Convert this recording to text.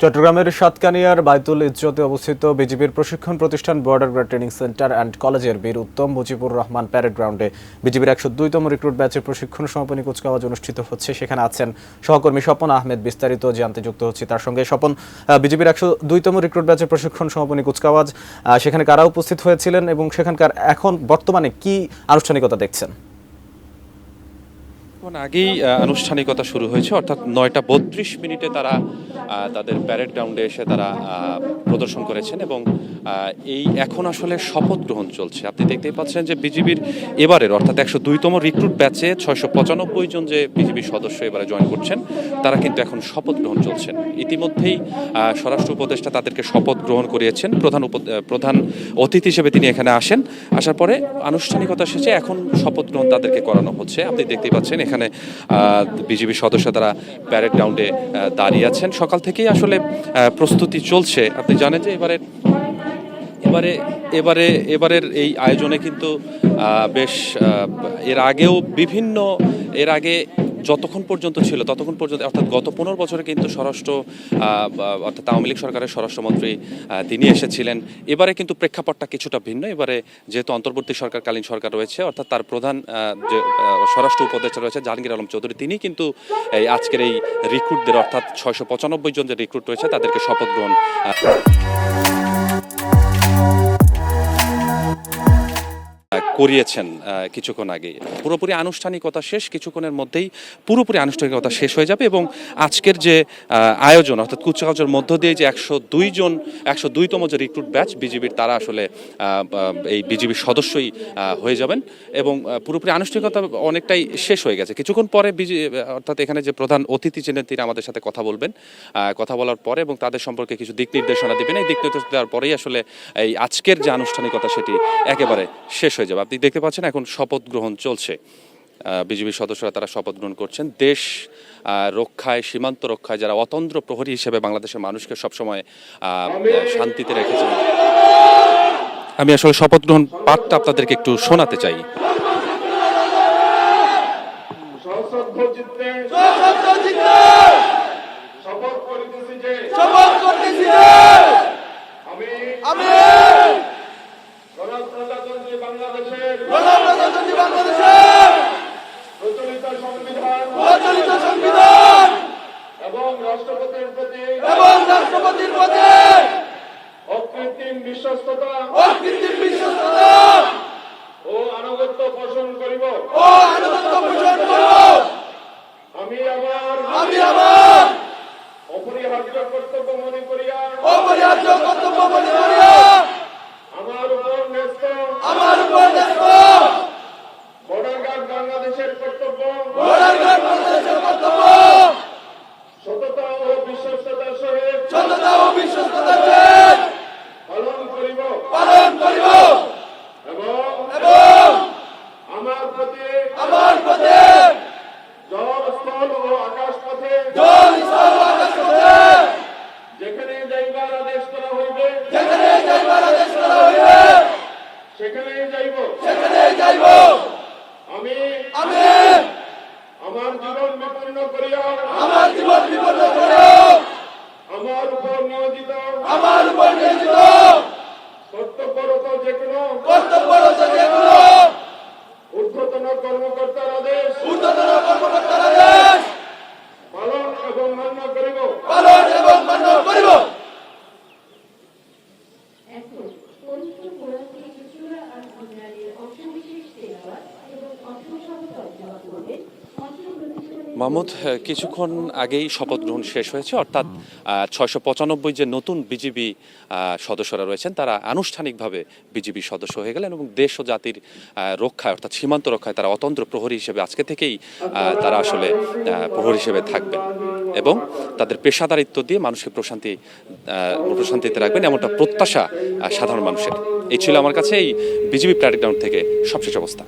চট্টগ্রামের সাতকানিয়ার বায়তুল ইজ্জতে অবস্থিত বিজিবির প্রশিক্ষণ প্রতিষ্ঠান border guard training centre and কলেজের বীর উত্তম মুজিবুর রহমান প্যারেড গ্রাউন্ডে বিজিবির 102তম রিক্রুট ব্যাচের প্রশিক্ষণ সমাপনী কুচকাওয়াজ অনুষ্ঠিত হচ্ছে। সেখানে আছেন সহকর্মী স্বপন আহমেদ। বিস্তারিত জানতে যুক্ত হচ্ছে তার সঙ্গে। স্বপন, বিজিবির 102তম রিক্রুট ব্যাচের প্রশিক্ষণ সমাপনী কুচকাওয়াজ, সেখানে কারা উপস্থিত হয়েছিলেন এবং সেখানকার এখন বর্তমানে কি আনুষ্ঠানিকতা দেখছেন? আগেই আনুষ্ঠানিকতা শুরু হয়েছে, অর্থাৎ 9টা 32 মিনিটে তারা তাদের প্যারেড গ্রাউন্ডে এসে তারা প্রদর্শন করেছেন এবং এই এখন আসলে শপথ গ্রহণ চলছে। আপনি দেখতেই পাচ্ছেন যে বিজিবির এবারের অর্থাৎ 102তম রিক্রুট ব্যাচে 695 জন যে বিজিবির সদস্য এবারে জয়েন করছেন তারা কিন্তু এখন শপথ গ্রহণ চলছেন। ইতিমধ্যেই স্বরাষ্ট্র উপদেষ্টা তাদেরকে শপথ গ্রহণ করিয়েছেন। প্রধান অতিথি হিসেবে তিনি এখানে আসার পরে আনুষ্ঠানিকতা শেষে এখন শপথ গ্রহণ তাদেরকে করানো হচ্ছে। আপনি দেখতেই পাচ্ছেন এখানে বিজিবির সদস্য তারা প্যারেড গ্রাউন্ডে দাঁড়িয়ে আছেন। সকাল থেকেই আসলে প্রস্তুতি চলছে। আপনি জানেন যে এবারের এই আয়োজনে কিন্তু বেশ এর আগে যতক্ষণ পর্যন্ত ছিল ততক্ষণ পর্যন্ত অর্থাৎ গত 15 বছরে কিন্তু অর্থাৎ আওয়ামী লীগ সরকারের স্বরাষ্ট্রমন্ত্রী তিনি এসেছিলেন। এবারে কিন্তু প্রেক্ষাপটটা কিছুটা ভিন্ন। এবারে যেহেতু অন্তর্বর্তী সরকারকালীন সরকার রয়েছে, অর্থাৎ তার প্রধান যে স্বরাষ্ট্র উপদেষ্টা রয়েছে জাহাঙ্গীর আলম চৌধুরী, তিনি কিন্তু আজকের এই রিক্রুটদের অর্থাৎ 695 জন যে রিক্রুট রয়েছে তাদেরকে শপথ গ্রহণ করিয়েছেন কিছুক্ষণ আগে। পুরোপুরি আনুষ্ঠানিকতা শেষ, কিছুক্ষণের মধ্যেই পুরোপুরি আনুষ্ঠানিকতা শেষ হয়ে যাবে এবং আজকের যে আয়োজন অর্থাৎ কুচকাওয়াজের মধ্য দিয়ে যে 102তম যে রিক্রুট ব্যাচ বিজিবির তারা আসলে এই বিজিবির সদস্যই হয়ে যাবেন এবং পুরোপুরি আনুষ্ঠানিকতা অনেকটাই শেষ হয়ে গেছে। কিছুক্ষণ পরে অর্থাৎ এখানে যে প্রধান অতিথি ছিলেন তিনি আমাদের সাথে কথা বলবেন। কথা বলার পরে এবং তাদের সম্পর্কে কিছু দিক নির্দেশনা দেবেন। এই দিক নির্দেশনা দেওয়ার পরেই আসলে এই আজকের যে আনুষ্ঠানিকতা সেটি একেবারে শেষ হয়ে যাবে। আপনি দেখতে পাচ্ছেন এখন শপথ গ্রহণ চলছে। বিজিবির সদস্যরা তারা শপথ গ্রহণ করছেন। দেশ রক্ষায়, সীমান্ত রক্ষায় যারা অতন্দ্র প্রহরী হিসেবে বাংলাদেশের মানুষকে সবসময় শান্তিতে রেখেছেন। আমি আসলে শপথ গ্রহণ পাঠটা আপনাদেরকে একটু শোনাতে চাই। প্রচলিত সংবিধান এবং রাষ্ট্রপতির প্রতি অকৃত্রিম বিশ্বস্ততা ও আনুগত্য পোষণ করিব। আমি আমার অপরিহার্য কর্তব্য মনে করিয়া আমার উপর ন্যস্ত বর্ডার গার্ড বাংলাদেশের কর্তব্য সততা ও বিশ্বস্ততার সহিত পালন করিব এবং আমার প্রতি জল, স্থল ও আকাশ পথে যেখানে যাইবার আদেশ করা হইবে সেখানেই যাইব। আমি আমার জীবন বিপন্ন করিয়া আমার উপর নিয়োজিত কর্তব্যরত যে কোনো ঊর্ধ্বতন কর্মকর্তার আদেশ পালন এবং মান্য করিব। মাহমুদ, কিছুক্ষণ আগেই শপথ গ্রহণ শেষ হয়েছে, অর্থাৎ 695 যে নতুন বিজিবি সদস্যরা রয়েছেন তারা আনুষ্ঠানিকভাবে বিজিবির সদস্য হয়ে গেলেন এবং দেশ ও জাতির রক্ষায় অর্থাৎ সীমান্ত রক্ষায় তারা অতন্ত্র প্রহরী হিসেবে আজকে থেকেই তারা আসলে প্রহরী হিসেবে থাকবেন এবং তাদের পেশাদারিত্ব দিয়ে মানুষকে প্রশান্তিতে রাখবেন এমনটা প্রত্যাশা সাধারণ মানুষের। এই ছিল আমার কাছে এই বিজিবি প্যারেড গ্রাউন্ড থেকে সবশেষ অবস্থা।